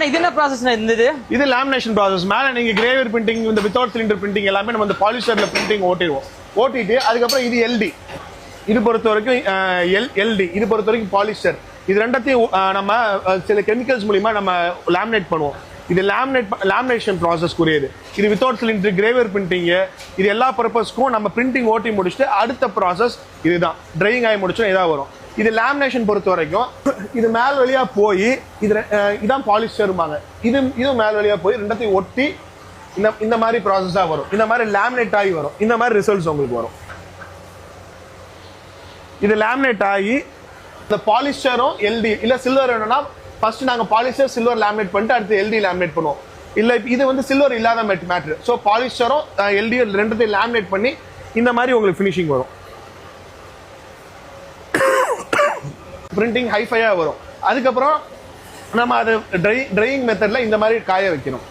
இது என்ன ப்ராசஸ் இருந்தது? இது லேமினேஷன் ப்ராசஸ். மேல நீங்க கிரேவியர் பிரிண்டிங், இந்த வித்தவுட் சிலிண்டர் பிரிண்டிங் எல்லாமே நம்ம இந்த பாலிஸ்டர்ல பிரிண்டிங் ஓட்டிட்டு அதுக்கப்புறம் இது எல்டி. இது பொறுத்த வரைக்கும் எல்டி, இது பொறுத்த வரைக்கும் பாலிஸ்டர். இது ரெண்டத்தையும் நம்ம சில கெமிக்கல்ஸ் மூலியமா நம்ம லேமினேட் பண்ணுவோம். இது லேமினேஷன் ப்ராசஸ் குறியது. இது வித்தவுட் சிலிண்டர் கிரேவியர் பிரிண்டிங், இது எல்லா பர்பஸ்க்கும் நம்ம பிரிண்டிங் ஓட்டி முடிச்சுட்டு அடுத்த ப்ராசஸ் இதுதான். ட்ரையிங் ஆகி முடிச்சோம் இதான் வரும். இது லேமினேஷன் பொறுத்த வரைக்கும் இது மேல் வழியா போய் இதான் பாலிஸ்டர்பாங்க. இது மேல் வழியா போய் ரெண்டத்தையும் ஒட்டி இந்த மாதிரி ப்ராசஸா வரும். இந்த மாதிரி லேமினேட் ஆகி வரும். இந்த மாதிரி ரிசல்ட்ஸ் உங்களுக்கு வரும். இது லேமினேட் ஆகி இந்த பாலிஸ்டரும் எல்டி இல்ல சில்வர் வேணும்னா ஃபர்ஸ்ட் நாங்க பாலிஸ்டர் சில்வர் லேமினேட் பண்ணிட்டு அடுத்து எல்டி லேமினேட் பண்ணுவோம். இல்ல இது வந்து சில்வர் இல்லாத மேட்டர். ஸோ பாலிஸ்டரும் எல்டி ரெண்டத்தையும் லேமினேட் பண்ணி இந்த மாதிரி உங்களுக்கு ஃபினிஷிங் வரும். பிரிண்டிங் ஹைஃபையா வரும். அதுக்கப்புறம் நம்ம அதை ட்ரையிங் மெத்தட்ல இந்த மாதிரி காய வைக்கணும்.